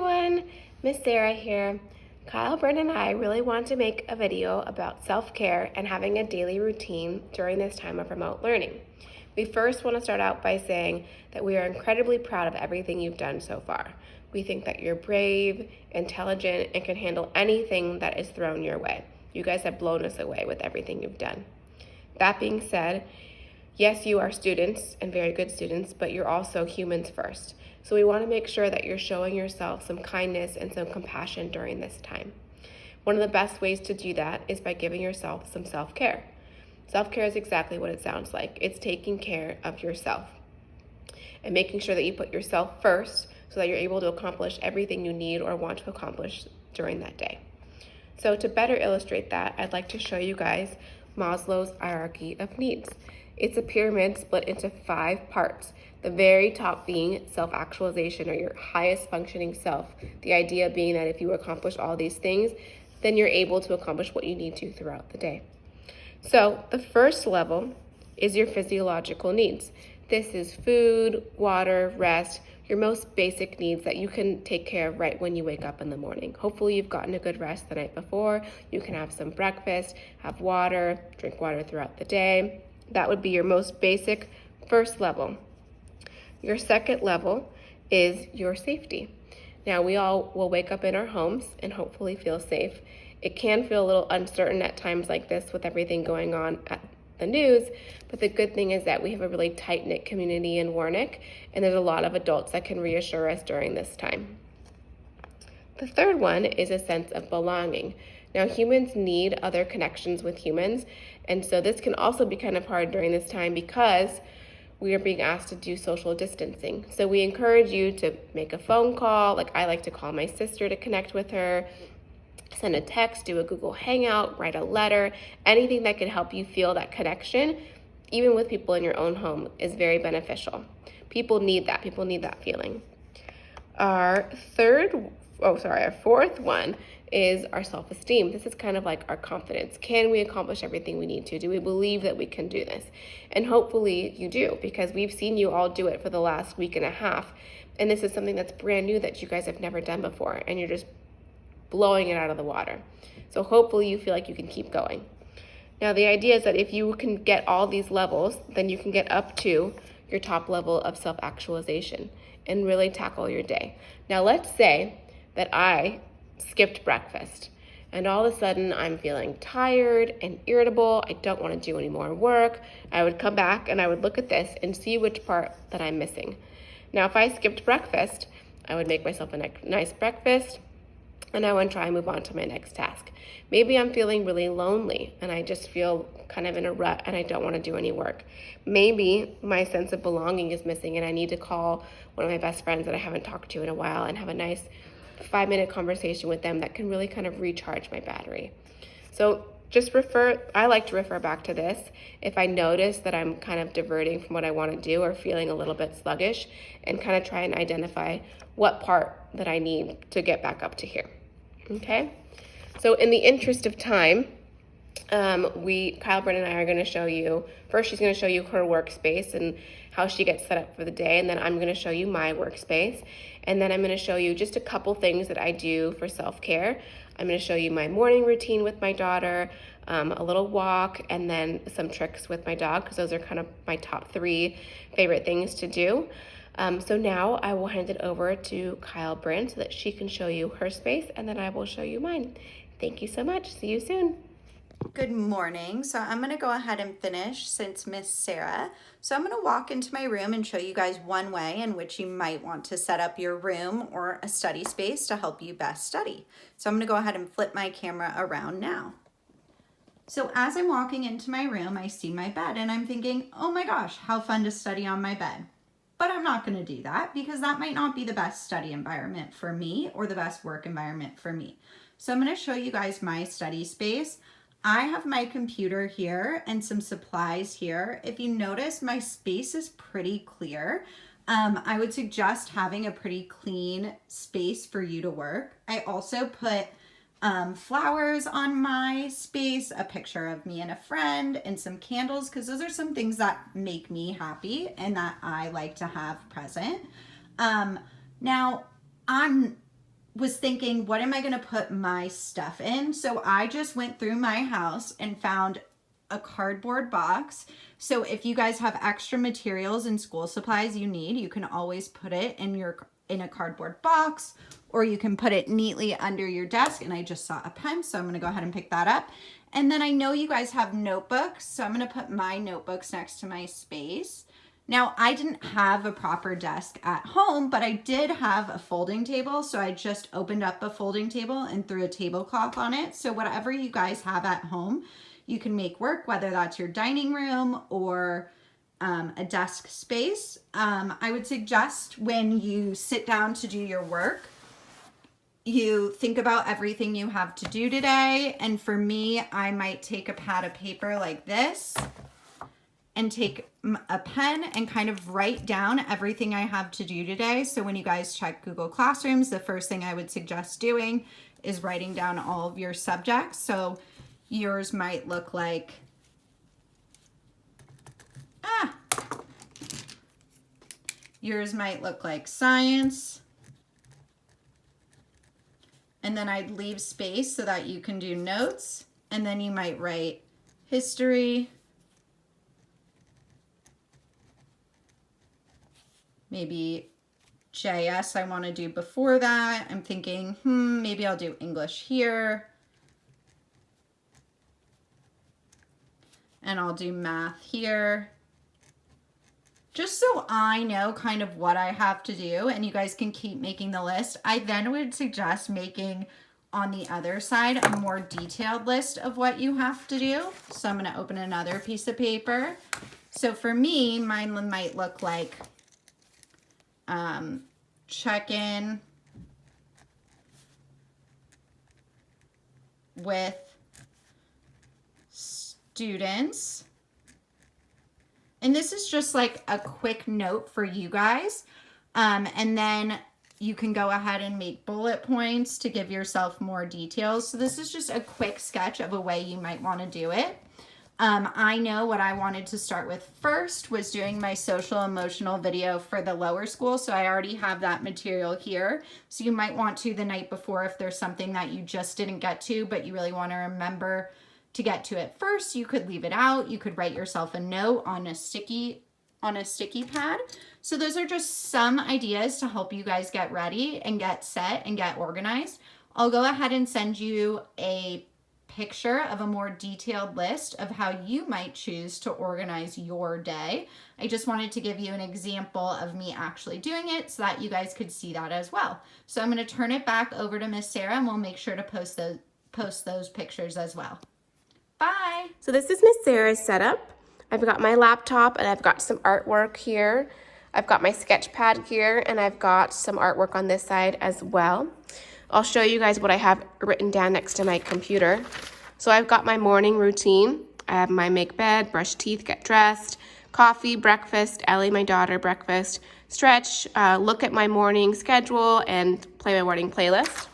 everyone, Miss Sara here. Kyle-Bryn and I really want to make a video about self-care and having a daily routine during this time of remote learning. We first want to start out by saying that we are incredibly proud of everything you've done so far. We think that you're brave, intelligent, and can handle anything that is thrown your way. You guys have blown us away with everything you've done. That being said, yes, you are students and very good students, but you're also humans first. So we want to make sure that you're showing yourself some kindness and some compassion during this time. One of the best ways to do that is by giving yourself some self-care. Self-care is exactly what it sounds like. It's taking care of yourself and making sure that you put yourself first so that you're able to accomplish everything you need or want to accomplish during that day. So to better illustrate that, I'd like to show you guys Maslow's hierarchy of needs. It's a pyramid split into 5 parts. The very top being self-actualization, or your highest functioning self. The idea being that if you accomplish all these things, then you're able to accomplish what you need to throughout the day. So the first level is your physiological needs. This is food, water, rest, your most basic needs that you can take care of right when you wake up in the morning. Hopefully you've gotten a good rest the night before. You can have some breakfast, have water, drink water throughout the day. That would be your most basic first level. Your second level is your safety. Now, we all will wake up in our homes and hopefully feel safe. It can feel a little uncertain at times like this with everything going on at the news, but the good thing is that we have a really tight-knit community in Warnick, and there's a lot of adults that can reassure us during this time. The third one is a sense of belonging. Now, humans need other connections with humans, and so this can also be kind of hard during this time because we are being asked to do social distancing. So we encourage you to make a phone call. Like, I like to call my sister to connect with her, send a text, do a Google Hangout, write a letter. Anything that can help you feel that connection, even with people in your own home, is very beneficial. People need that. People need that feeling. Our fourth one is our self-esteem. This is kind of like our confidence. Can we accomplish everything we need to? Do we believe that we can do this? And hopefully you do, because we've seen you all do it for the last week and a half. And this is something that's brand new that you guys have never done before, and you're just blowing it out of the water. So hopefully you feel like you can keep going. Now, the idea is that if you can get all these levels, then you can get up to your top level of self-actualization and really tackle your day. Now, let's say that I skipped breakfast and all of a sudden I'm feeling tired and irritable. I don't want to do any more work. I would come back and I would look at this and see which part that I'm missing. Now, if I skipped breakfast, I would make myself a nice breakfast and I would try and move on to my next task. Maybe I'm feeling really lonely and I just feel kind of in a rut and I don't want to do any work. Maybe my sense of belonging is missing and I need to call one of my best friends that I haven't talked to in a while and have a nice 5-minute conversation with them that can really kind of recharge my battery. So I like to refer back to this if I notice that I'm kind of diverting from what I want to do or feeling a little bit sluggish, and kind of try and identify what part that I need to get back up to here. Okay? So in the interest of time, Kyle-Bryn and I are going to show you, first she's going to show you her workspace and how she gets set up for the day, and then I'm going to show you my workspace, and then I'm going to show you just a couple things that I do for self-care. I'm going to show you my morning routine with my daughter, a little walk, and then some tricks with my dog, because those are kind of my top 3 favorite things to do. So now I will hand it over to Kyle-Bryn so that she can show you her space, and then I will show you mine. Thank you so much. See you soon. Good morning. So I'm going to go ahead and finish since Miss Sara. So I'm going to walk into my room and show you guys one way in which you might want to set up your room or a study space to help you best study. So I'm going to go ahead and flip my camera around now. So as I'm walking into my room, I see my bed and I'm thinking, oh my gosh, how fun to study on my bed. But I'm not going to do that because that might not be the best study environment for me or the best work environment for me. So I'm going to show you guys my study space. I have my computer here and some supplies here. If you notice, my space is pretty clear. I would suggest having a pretty clean space for you to work. I also put flowers on my space, a picture of me and a friend, and some candles, because those are some things that make me happy and that I like to have present. Now, I'm was thinking, what am I going to put my stuff in? So I just went through my house and found a cardboard box. So if you guys have extra materials and school supplies you need, you can always put it in a cardboard box, or you can put it neatly under your desk. And I just saw a pen, so I'm going to go ahead and pick that up. And then I know you guys have notebooks, so I'm going to put my notebooks next to my space. Now, I didn't have a proper desk at home, but I did have a folding table. So I just opened up a folding table and threw a tablecloth on it. So whatever you guys have at home, you can make work, whether that's your dining room or a desk space. I would suggest when you sit down to do your work, you think about everything you have to do today. And for me, I might take a pad of paper like this and take a pen and kind of write down everything I have to do today. So when you guys check Google Classrooms, the first thing I would suggest doing is writing down all of your subjects. So yours might look like, yours might look like science. And then I'd leave space so that you can do notes. And then you might write history, maybe JS I want to do before that. I'm thinking, maybe I'll do English here. And I'll do math here. Just so I know kind of what I have to do, and you guys can keep making the list. I then would suggest making on the other side a more detailed list of what you have to do. So I'm going to open another piece of paper. So for me, mine might look like check in with students. And this is just like a quick note for you guys. And then you can go ahead and make bullet points to give yourself more details. So this is just a quick sketch of a way you might want to do it. I know what I wanted to start with first was doing my social emotional video for the lower school. So I already have that material here. So you might want to the night before, if there's something that you just didn't get to, but you really want to remember to get to it first, you could leave it out. You could write yourself a note on a sticky pad. So those are just some ideas to help you guys get ready and get set and get organized. I'll go ahead and send you a picture of a more detailed list of how you might choose to organize your day. I just wanted to give you an example of me actually doing it so that you guys could see that as well. So I'm going to turn it back over to Miss Sarah, and we'll make sure to post those pictures as well. Bye. So this is Miss Sara's setup. I've got my laptop and I've got some artwork here. I've got my sketch pad here, and I've got some artwork on this side as well. I'll show you guys what I have written down next to my computer. So I've got my morning routine. I have my make bed, brush teeth, get dressed, coffee, breakfast, Ellie, my daughter, breakfast, stretch, look at my morning schedule, and play my morning playlist.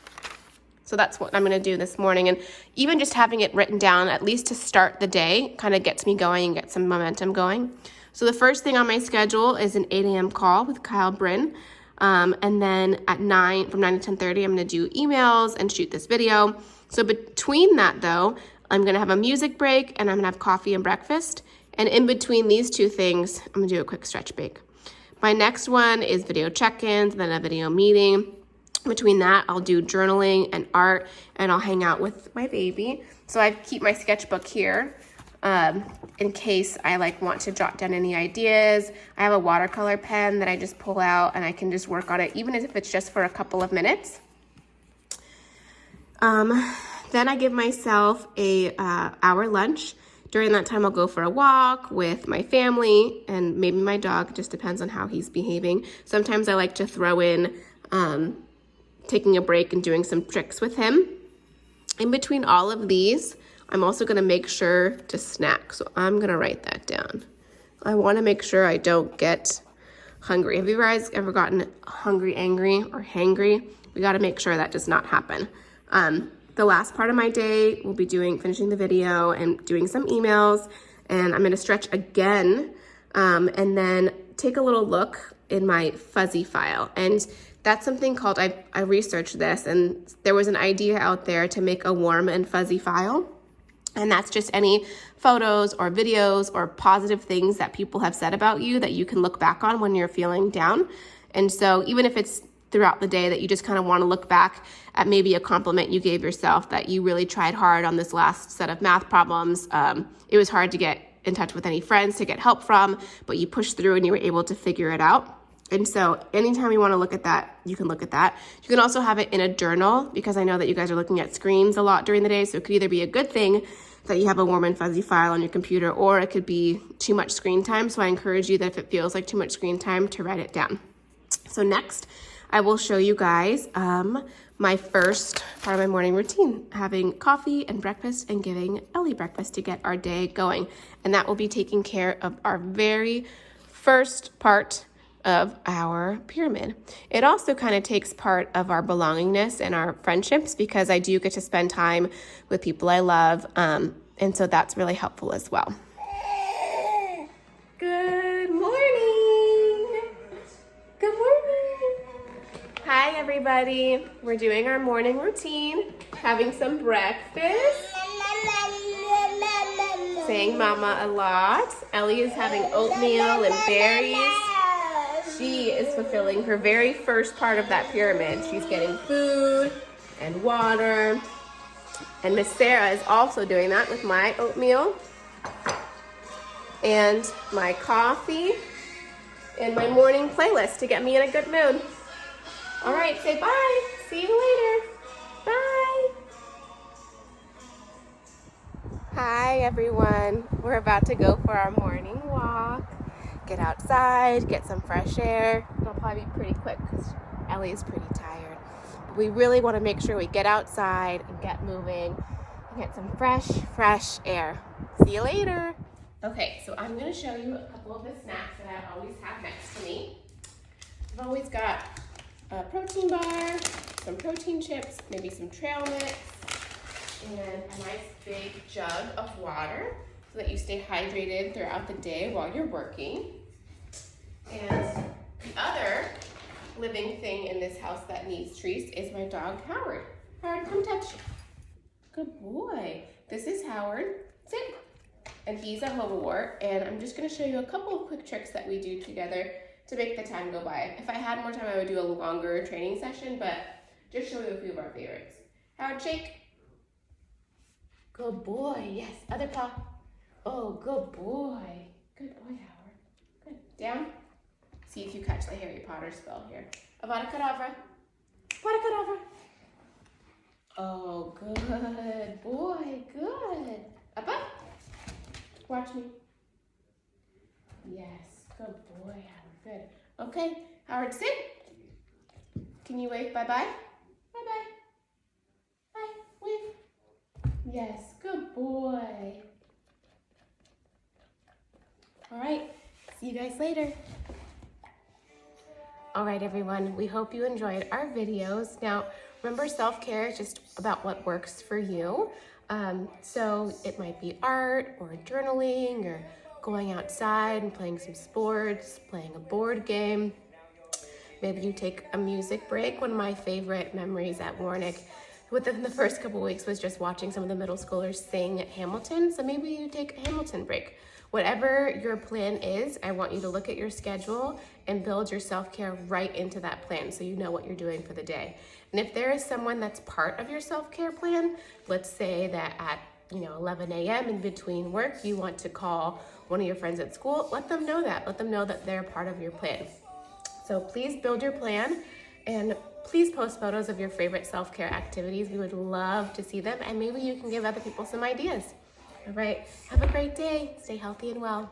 So that's what I'm going to do this morning. And even just having it written down, at least to start the day, kind of gets me going and gets some momentum going. So the first thing on my schedule is an 8 a.m. call with Kyle-Bryn. And then at from 9 to 10:30, I'm going to do emails and shoot this video. So between that, though, I'm going to have a music break, and I'm going to have coffee and breakfast. And in between these two things, I'm going to do a quick stretch break. My next one is video check-ins, then a video meeting. Between that, I'll do journaling and art, and I'll hang out with my baby. So I keep my sketchbook here in case I want to jot down any ideas. I have a watercolor pen that I just pull out, and I can just work on it, even if it's just for a couple of minutes. Then I give myself a hour lunch. During that time, I'll go for a walk with my family and maybe my dog. It just depends on how he's behaving. Sometimes I like to throw in taking a break and doing some tricks with him. In between all of these, I'm also going to make sure to snack. So I'm going to write that down. I want to make sure I don't get hungry. Have you guys ever gotten hungry, angry, or hangry? We got to make sure that does not happen. The last part of my day will be finishing the video and doing some emails. And I'm going to stretch again and then take a little look in my fuzzy file. And that's something called, I researched this, and there was an idea out there to make a warm and fuzzy file. And that's just any photos or videos or positive things that people have said about you that you can look back on when you're feeling down. And so even if it's throughout the day that you just kind of want to look back at maybe a compliment you gave yourself, that you really tried hard on this last set of math problems. It was hard to get in touch with any friends to get help from, but you pushed through and you were able to figure it out. And so anytime you want to look at that, you can look at that. You can also have it in a journal, because I know that you guys are looking at screens a lot during the day. So it could either be a good thing that you have a warm and fuzzy file on your computer, or it could be too much screen time. So I encourage you that if it feels like too much screen time, to write it down. So next, I will show you guys my first part of my morning routine, having coffee and breakfast and giving Ellie breakfast to get our day going. And that will be taking care of our very first part of our pyramid. It also kind of takes part of our belongingness and our friendships, because I do get to spend time with people I love. And so that's really helpful as well. Good morning. Good morning. Hi, everybody. We're doing our morning routine, having some breakfast, saying mama a lot. Ellie is having oatmeal and berries. She is fulfilling her very first part of that pyramid. She's getting food and water. And Miss Sara is also doing that with my oatmeal and my coffee and my morning playlist to get me in a good mood. All right, say bye. See you later. Bye. Hi, everyone. We're about to go for our morning walk. Get outside, get some fresh air. It'll probably be pretty quick because Ellie is pretty tired. We really want to make sure we get outside and get moving and get some fresh air. See you later. Okay, so I'm going to show you a couple of the snacks that I always have next to me. I've always got a protein bar, some protein chips, maybe some trail mix, and a nice big jug of water so that you stay hydrated throughout the day while you're working. And the other living thing in this house that needs treats is my dog, Howard. Howard, come touch. Good boy. This is Howard. Sit. And he's a herbivore, and I'm just going to show you a couple of quick tricks that we do together to make the time go by. If I had more time, I would do a longer training session, but just show you a few of our favorites. Howard, shake. Good boy. Yes. Other paw. Oh, good boy. Good boy, Howard. Good. Down. See if you catch the Harry Potter spell here. Avada Kedavra. Avada Kedavra. Oh, good boy. Good. Up, up. Watch me. Yes. Good boy, Howard. Good. Okay. Howard, sit. Can you wave bye-bye? Bye-bye. Bye. Wave. Yes. Good boy. All right. See you guys later. All right, everyone. We hope you enjoyed our videos. Now, remember, self-care is just about what works for you. So it might be art or journaling or going outside and playing some sports, playing a board game. Maybe you take a music break. One of my favorite memories at Warnick within the first couple weeks was just watching some of the middle schoolers sing Hamilton. So maybe you take a Hamilton break. Whatever your plan is, I want you to look at your schedule and build your self-care right into that plan so you know what you're doing for the day. And if there is someone that's part of your self-care plan, let's say that at 11 a.m. in between work, you want to call one of your friends at school, let them know that. Let them know that they're part of your plan. So please build your plan and please post photos of your favorite self-care activities. We would love to see them, and maybe you can give other people some ideas. All right, have a great day. Stay healthy and well.